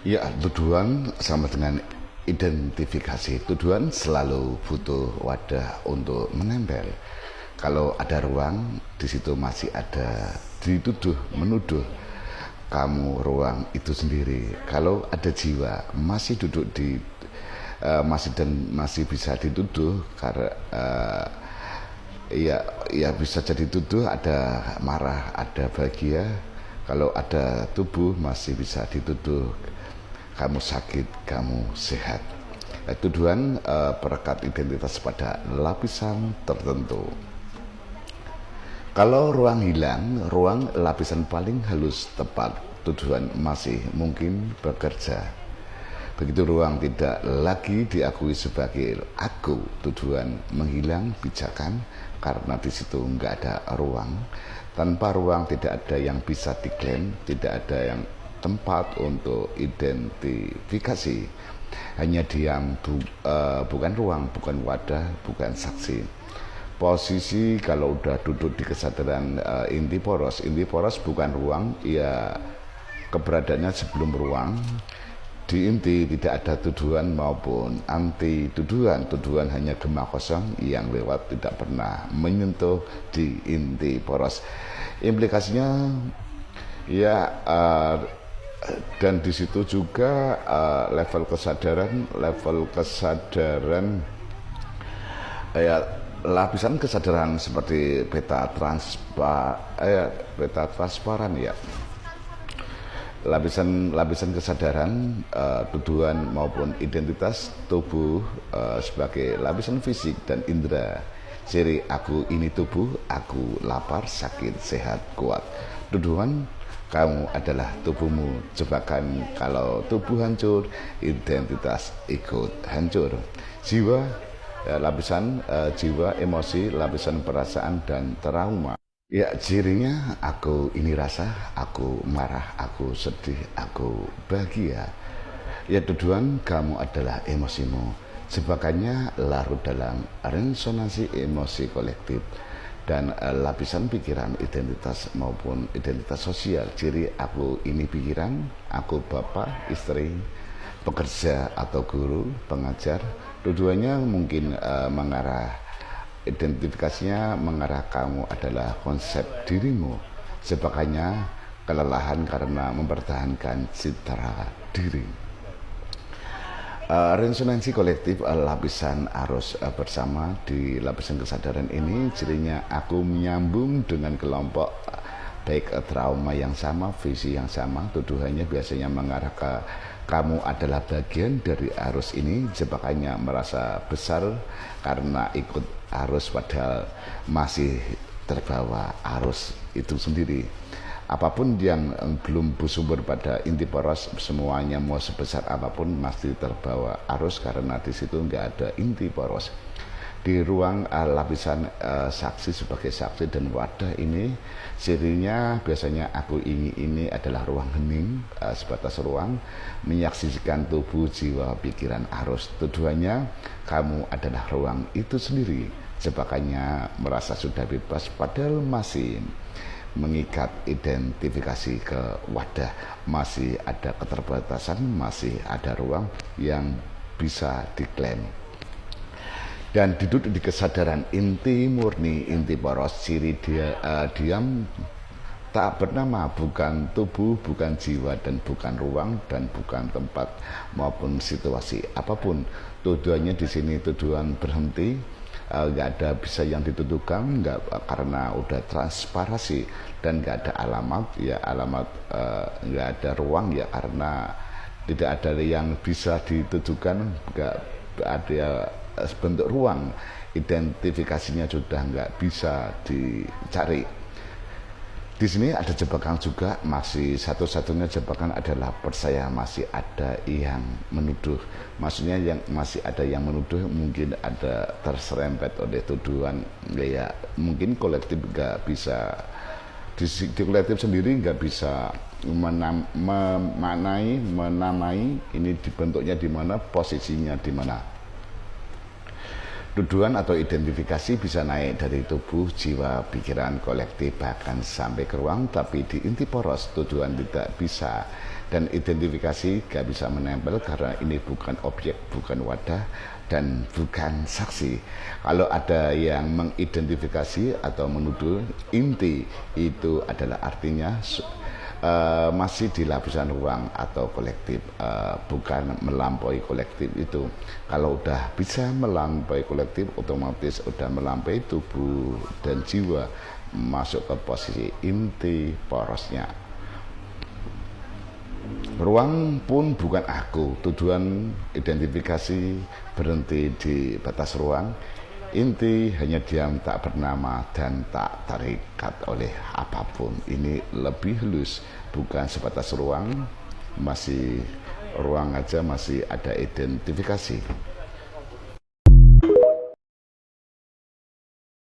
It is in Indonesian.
Ya, tuduhan sama dengan identifikasi. Tuduhan selalu butuh wadah untuk menempel. Kalau ada ruang, di situ masih ada dituduh, menuduh kamu ruang itu sendiri. Kalau ada jiwa masih duduk di masih bisa dituduh karena ya bisa jadi tuduh, ada marah, ada bahagia. Kalau ada tubuh masih bisa dituduh kamu sakit, kamu sehat. Tuduhan perekat identitas pada lapisan tertentu. Kalau ruang hilang, ruang lapisan paling halus tepat, tuduhan masih mungkin bekerja. Begitu ruang tidak lagi diakui sebagai aku, tuduhan menghilang pijakan karena di situ nggak ada ruang. Tanpa ruang tidak ada yang bisa diklaim, tidak ada yang tempat untuk identifikasi. Hanya diam, bukan ruang, bukan wadah, bukan saksi. Posisi kalau udah duduk di kesadaran inti poros bukan ruang, ya keberadaannya sebelum ruang. Di inti tidak ada tuduhan maupun anti tuduhan. Tuduhan hanya gema kosong yang lewat tidak pernah menyentuh di inti poros. Implikasinya ya dan di situ juga level kesadaran ya lapisan kesadaran seperti beta transparan ya. Lapisan kesadaran tuduhan maupun identitas tubuh sebagai lapisan fisik dan indera. Ciri aku ini tubuh, aku lapar, sakit, sehat, kuat. Tuduhan kamu adalah tubuhmu. Jebakan kalau tubuh hancur, identitas ikut hancur. Jiwa lapisan jiwa, emosi, lapisan perasaan dan trauma. Ya, cirinya aku ini rasa, aku marah, aku sedih, aku bahagia. Ya, tuduhan kamu adalah emosimu. Jebakannya larut dalam resonansi emosi kolektif dan lapisan pikiran, identitas maupun identitas sosial. Ciri aku ini pikiran, aku bapak, istri, pekerja atau guru, pengajar. Tujuannya mungkin identifikasinya mengarah kamu adalah konsep dirimu. Jebakannya kelelahan karena mempertahankan citra diri. Resonansi kolektif lapisan arus bersama. Di lapisan kesadaran ini cirinya aku menyambung dengan kelompok, baik trauma yang sama, visi yang sama. Tuduhannya biasanya mengarah ke kamu adalah bagian dari arus ini. Jebakannya merasa besar karena ikut arus padahal masih terbawa arus itu sendiri. Apapun yang belum bersumber pada inti poros, semuanya mau sebesar apapun masih terbawa arus karena di situ nggak ada inti poros. Di ruang lapisan saksi sebagai saksi dan wadah ini, cirinya biasanya aku ini adalah ruang hening, sebatas ruang menyaksikan tubuh, jiwa, pikiran, arus. Tujuannya kamu adalah ruang itu sendiri. Jebakannya merasa sudah bebas padahal masih mengikat identifikasi ke wadah, masih ada keterbatasan, masih ada ruang yang bisa diklaim. Dan duduk di kesadaran inti murni, inti poros, ciri diam tak bernama, bukan tubuh, bukan jiwa, dan bukan ruang, dan bukan tempat maupun situasi apapun. Tujuannya di sini tujuan berhenti, nggak ada bisa yang dituduhkan, nggak, karena udah transparasi dan nggak ada alamat, ya alamat nggak ada ruang ya karena tidak ada yang bisa dituduhkan, nggak ada bentuk ruang, identifikasinya sudah nggak bisa dicari. Di sini ada jebakan juga, masih satu-satunya jebakan adalah percaya masih ada yang menuduh. Maksudnya yang masih ada yang menuduh, mungkin ada terserempet oleh tuduhan. Ya mungkin kolektif nggak bisa, di kolektif sendiri nggak bisa menamai ini dibentuknya di mana, posisinya di mana. Tuduhan atau identifikasi bisa naik dari tubuh, jiwa, pikiran, kolektif, bahkan sampai ke ruang. Tapi di inti poros, tuduhan tidak bisa Dan identifikasi gak bisa menempel karena ini bukan objek, bukan wadah, dan bukan saksi. Kalau ada yang mengidentifikasi atau menuduh, inti itu adalah artinya masih di lapisan ruang atau kolektif, bukan melampaui kolektif itu. Kalau udah bisa melampaui kolektif, otomatis udah melampaui tubuh dan jiwa, masuk ke posisi inti porosnya. Ruang pun bukan aku. Tujuan identifikasi berhenti di batas ruang. Inti hanya diam tak bernama dan tak terikat oleh apapun. Ini lebih halus, bukan sebatas ruang, masih ruang aja masih ada identifikasi.